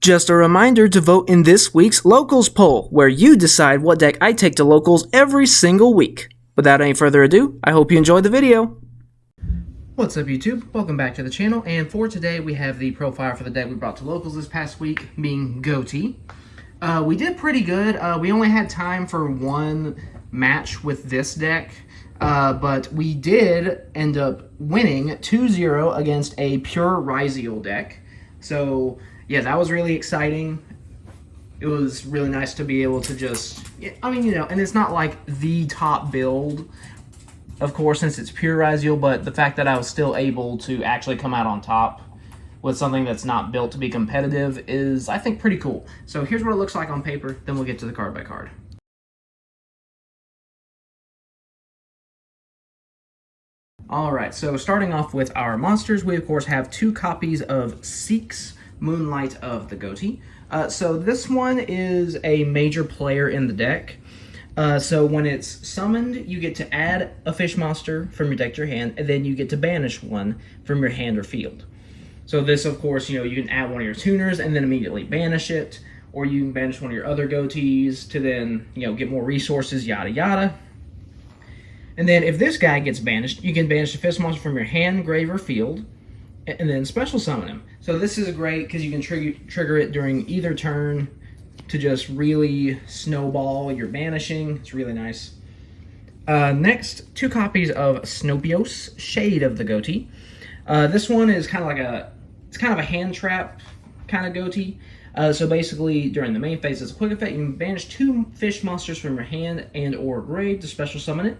Just a reminder to vote in this week's Locals poll, where you decide what deck I take to Locals every single week. Without any further ado, I hope you enjoyed the video. What's up YouTube? Welcome back to the channel, and for today we have the profile for the deck we brought to Locals this past week, being Ghoti. We did pretty good. We only had time for one match with this deck, but we did end up winning 2-0 against a pure Ryziel deck. So yeah, that was really exciting. It was really nice to be able to just, I mean, you know, and it's not like the top build, of course, since it's pure Ryziel, but the fact that I was still able to actually come out on top with something that's not built to be competitive is, I think, pretty cool. So here's what it looks like on paper, then we'll get to the card by card. Alright, so starting off with our monsters, we of course have 2 copies of Seek's Moonlight of the Ghoti. So this one is a major player in the deck. So when it's summoned, you get to add a fish monster from your deck to your hand, and then you get to banish one from your hand or field. So this, of course, you know, you can add one of your tuners and then immediately banish it, or you can banish one of your other Ghotis to then, you know, get more resources, yada yada. And then if this guy gets banished, you can banish a fish monster from your hand, grave, or field, and then special summon him. So this is great because you can trigger it during either turn to just really snowball your banishing. It's really nice. Next, 2 copies of Snopios, Shade of the Ghoti. This one is kind of like a hand trap kind of Ghoti. So basically, during the main phase, as a quick effect, you can banish 2 fish monsters from your hand and or grave to special summon it.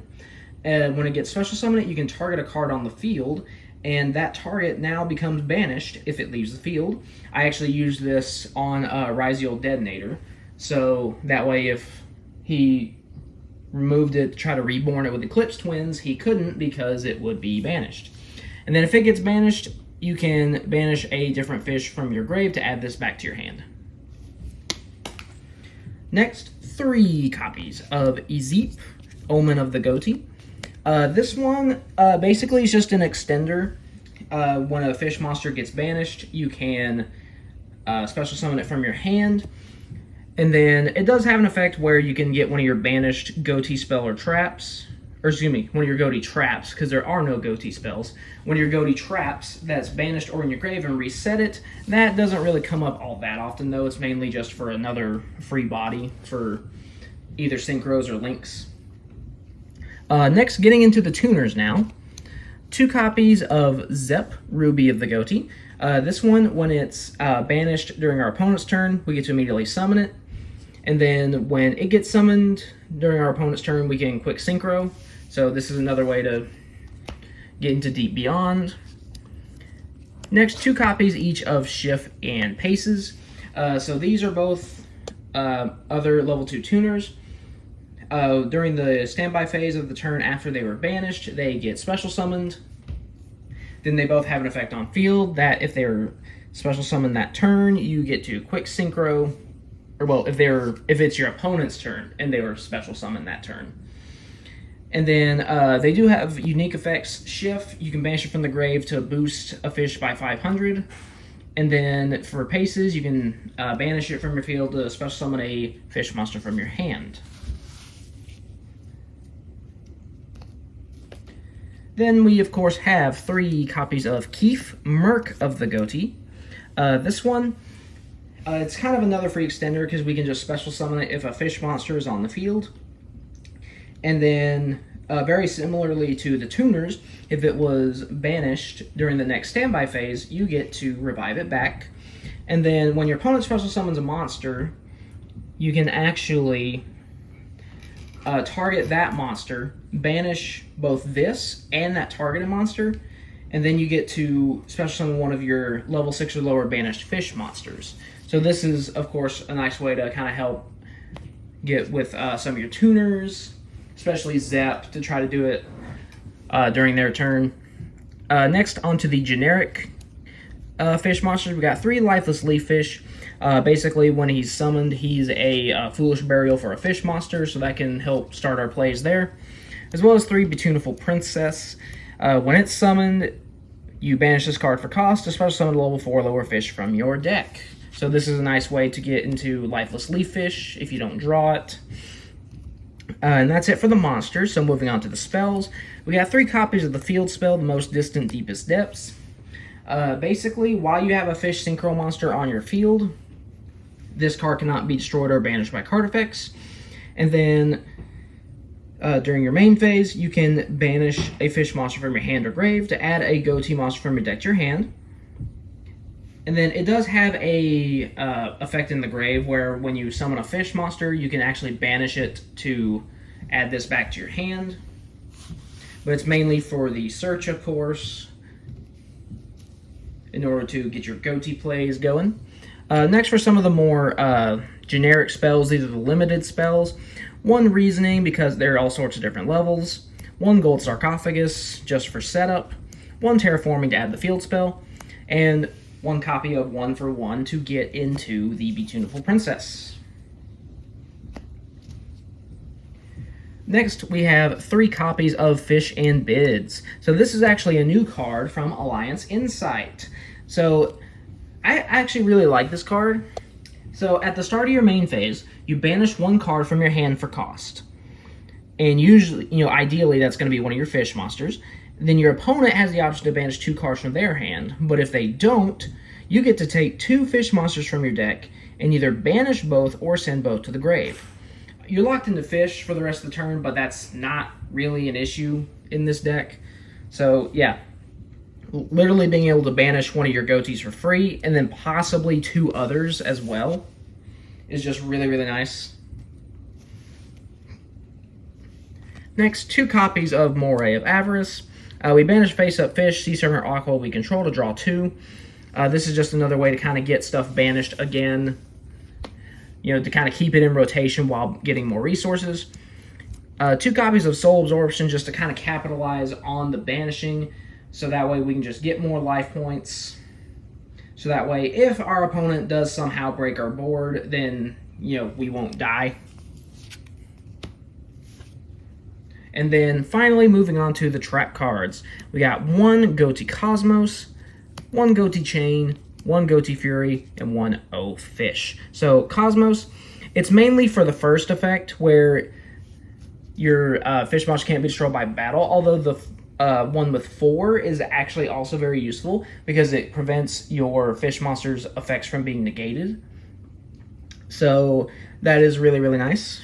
And when it gets special summon it, you can target a card on the field, and that target now becomes banished if it leaves the field. I actually used this on Ryziel Detonator, so that way if he removed it to try to reborn it with Eclipse Twins, he couldn't because it would be banished. And then if it gets banished, you can banish a different fish from your grave to add this back to your hand. Next, 3 copies of Izip, Omen of the Ghoti. This one basically is just an extender. When a fish monster gets banished, you can special summon it from your hand. And then it does have an effect where you can get one of your banished Ghoti spell or traps. Or excuse me, one of your Ghoti traps, because there are no Ghoti spells. One of your Ghoti traps that's banished or in your grave and reset it. That doesn't really come up all that often, though. It's mainly just for another free body for either synchros or links. Next, getting into the tuners now. 2 copies of Zep, Ruby of the Ghoti. This one, when it's banished during our opponent's turn, we get to immediately summon it. And then when it gets summoned during our opponent's turn, we can quick synchro. So this is another way to get into Deep Beyond. Next, 2 copies each of Shift and Paces. So these are both other level 2 tuners. During the standby phase of the turn after they were banished, they get special summoned. Then they both have an effect on field that if they're special summoned that turn, you get to quick synchro. Or well, if it's your opponent's turn and they were special summoned that turn. And then they do have unique effects. Shift, you can banish it from the grave to boost a fish by 500. And then for Paces, you can banish it from your field to special summon a fish monster from your hand. Then we, of course, have 3 copies of Keef, Merc of the Ghoti. This one, it's kind of another free extender because we can just special summon it if a fish monster is on the field. And then, very similarly to the tuners, if it was banished during the next standby phase, you get to revive it back. And then when your opponent special summons a monster, you can actually target that monster, banish both this and that targeted monster, and then you get to special summon one of your level 6 or lower banished fish monsters. So this is, of course, a nice way to kind of help get with some of your tuners, especially Zep, to try to do it during their turn. Next, onto the generic fish monsters. We got 3 Lifeless Leaf Fish. Basically, when he's summoned, he's a Foolish Burial for a fish monster, so that can help start our plays there. As well as 3 Betuneful Princess. When it's summoned, you banish this card for cost to special summon a level 4 lower fish from your deck. So this is a nice way to get into lifeless leaf fish if you don't draw it. And that's it for the monsters. So moving on to the spells. We got 3 copies of the field spell, the most distant, deepest depths. Basically, while you have a fish synchro monster on your field, this card cannot be destroyed or banished by card effects. And then during your main phase, you can banish a fish monster from your hand or grave to add a Ghoti monster from your deck to your hand. And then it does have a effect in the grave where when you summon a fish monster, you can actually banish it to add this back to your hand. But it's mainly for the search, of course, in order to get your Ghoti plays going. Next, for some of the more generic spells, these are the limited spells. 1 Reasoning, because there are all sorts of different levels. 1 Gold Sarcophagus, just for setup. 1 Terraforming to add the field spell. And 1 copy of 1 for 1 to get into the Beautiful Princess. Next, we have 3 copies of Fish and Bids. So this is actually a new card from Alliance Insight. So I actually really like this card. So at the start of your main phase, you banish 1 card from your hand for cost. And usually, ideally that's going to be one of your fish monsters. Then your opponent has the option to banish 2 cards from their hand. But if they don't, you get to take 2 fish monsters from your deck and either banish both or send both to the grave. You're locked into fish for the rest of the turn, but that's not really an issue in this deck. So yeah, literally being able to banish one of your Ghotis for free and then possibly 2 others as well is just really, really nice. Next, 2 copies of Moray of Avarice. We banish face-up fish, sea serpent, aqua we control to draw 2. This is just another way to kind of get stuff banished again, to kind of keep it in rotation while getting more resources. 2 copies of Soul Absorption just to kind of capitalize on the banishing, so that way we can just get more life points. So that way, if our opponent does somehow break our board, then, we won't die. And then finally, moving on to the trap cards. We got 1 Ghoti Cosmos, 1 Ghoti Chain, 1 Ghoti Fury, and 1 O Fish. So Cosmos, it's mainly for the first effect where your fish monster can't be destroyed by battle, although the one with 4 is actually also very useful because it prevents your fish monster's effects from being negated. So that is really, really nice,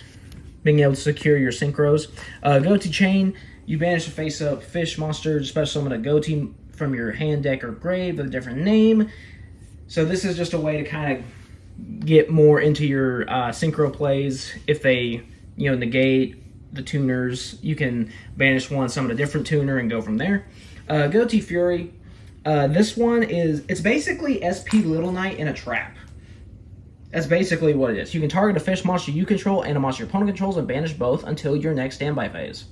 being able to secure your synchros. Ghoti Chain, you banish a face-up fish monster, special summon a Ghoti from your hand, deck, or grave with a different name. So this is just a way to kind of get more into your synchro plays. If they, negate the tuners, you can banish one, summon a different tuner, and go from there. Ghoti Fury. This one it's basically SP Little Knight in a trap. That's basically what it is. You can target a fish monster you control and a monster your opponent controls and banish both until your next standby phase.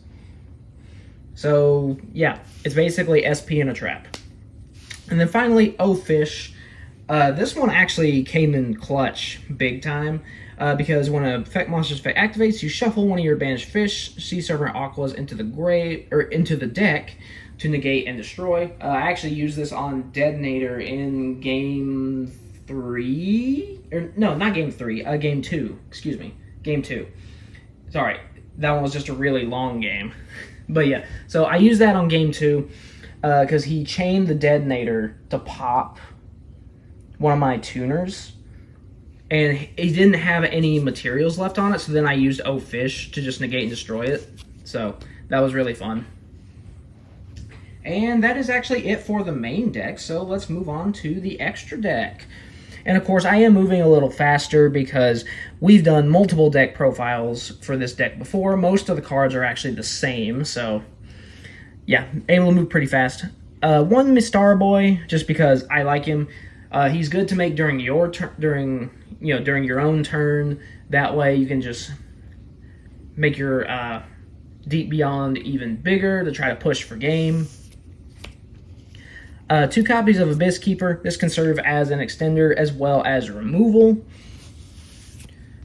So, yeah, it's basically SP in a trap. And then finally, O Fish. This one actually came in clutch big time. Because when a effect monster's effect activates, you shuffle one of your banished fish, sea serpent, aquas into the grave or into the deck to negate and destroy. I actually used this on Detonator in game 3, or no, not game 3, game 2. Excuse me, game 2. Sorry, that one was just a really long game. But yeah, so I used that on game 2 because he chained the Detonator to pop one of my tuners. And he didn't have any materials left on it, so then I used O Fish to just negate and destroy it. So that was really fun. And that is actually it for the main deck, so let's move on to the extra deck. And of course, I am moving a little faster because we've done multiple deck profiles for this deck before. Most of the cards are actually the same, so yeah, able to move pretty fast. 1 Mistar Boy, just because I like him. He's good to make during your turn, during your own turn. That way you can just make your Deep Beyond even bigger to try to push for game. 2 copies of Abyss Keeper. This can serve as an extender as well as removal.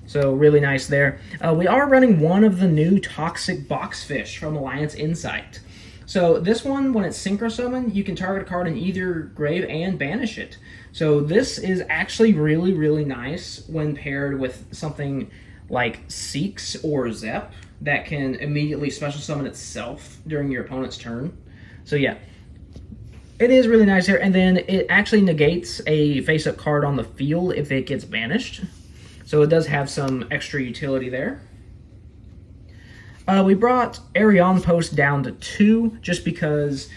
So really nice there. We are running one of the new Toxic Boxfish from Alliance Insight. So this one, when it's Synchro Summon, you can target a card in either grave and banish it. So this is actually really, really nice when paired with something like Seeks or Zep that can immediately special summon itself during your opponent's turn. So yeah, it is really nice here. And then it actually negates a face-up card on the field if it gets banished. So it does have some extra utility there. We brought Arion Post down to 2 just because,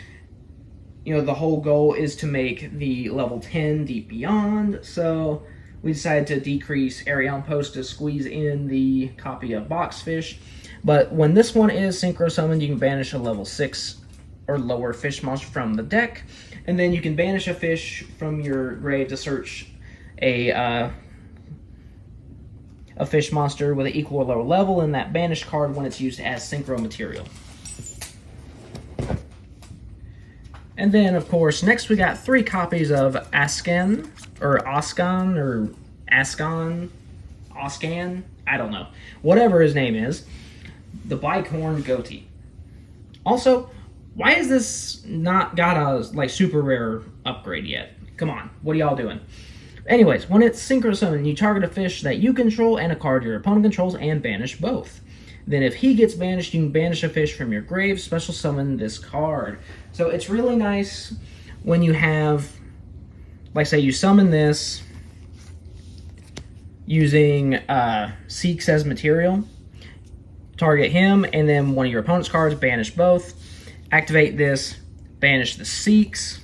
you know, the whole goal is to make the level 10 Deep Beyond. So we decided to decrease Arion Post to squeeze in the copy of Boxfish. But when this one is Synchro Summoned, you can banish a level 6 or lower fish monster from the deck. And then you can banish a fish from your grave to search a fish monster with an equal or lower level in that banished card when it's used as synchro material. And then, of course, next we got 3 copies of Ascan, I don't know. Whatever his name is. The Bicorn Ghoti. Also, why is this not got a super rare upgrade yet? Come on, what are y'all doing? Anyways, when it's Synchro Summon, you target a fish that you control and a card your opponent controls and banish both. Then if he gets banished, you can banish a fish from your grave, special summon this card. So it's really nice when you have, like say you summon this using Seeks as material, target him, and then one of your opponent's cards, banish both, activate this, banish the Seeks,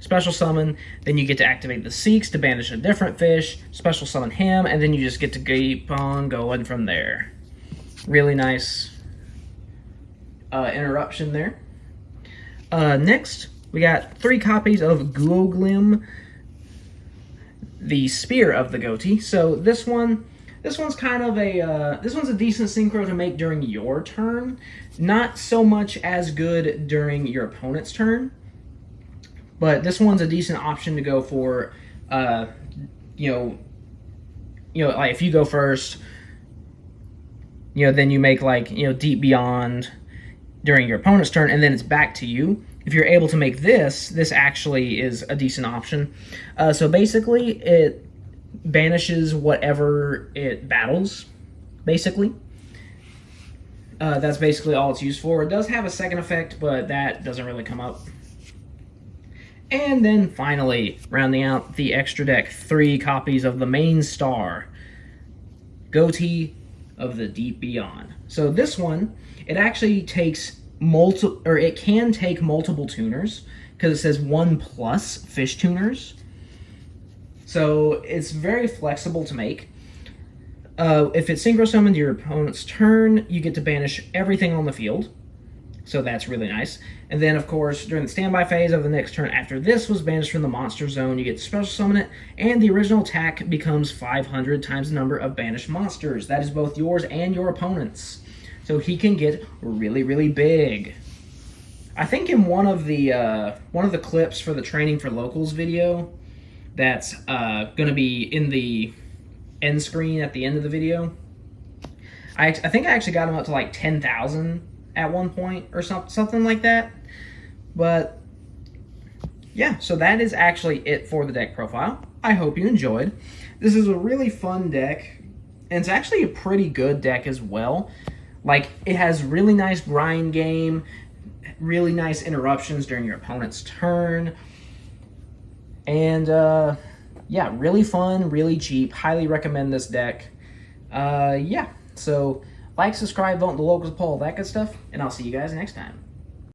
special summon, then you get to activate the Seeks to banish a different fish, special summon him, and then you just get to keep on going from there. Really nice interruption there. Next, we got 3 copies of Guoglim, the Spear of the Ghoti. So this one's kind of this one's a decent synchro to make during your turn. Not so much as good during your opponent's turn. But this one's a decent option to go for, like if you go first, then you make Deep Beyond during your opponent's turn, and then it's back to you. If you're able to make this actually is a decent option. So basically, it banishes whatever it battles, basically. That's basically all it's used for. It does have a second effect, but that doesn't really come up. And then finally, rounding out the extra deck, 3 copies of the main star, Ghoti of the Deep Beyond. So this one, it actually takes it can take multiple tuners because it says 1+ fish tuners. So it's very flexible to make. If it's synchro summoned your opponent's turn, you get to banish everything on the field. So that's really nice. And then, of course, during the standby phase of the next turn after this was banished from the monster zone, you get to special summon it, and the original attack becomes 500 times the number of banished monsters. That is both yours and your opponent's. So he can get really, really big. I think in one of the clips for the Training for Locals video, that's going to be in the end screen at the end of the video, I think I actually got him up to like 10,000 at one point or something like that. But yeah, so that is actually it for the deck profile. I hope you enjoyed. This is a really fun deck, and it's actually a pretty good deck as well. Like, it has really nice grind game, really nice interruptions during your opponent's turn, and yeah, really fun, really cheap. Highly recommend this deck. Yeah, so like, subscribe, vote in the locals poll, that good stuff, and I'll see you guys next time.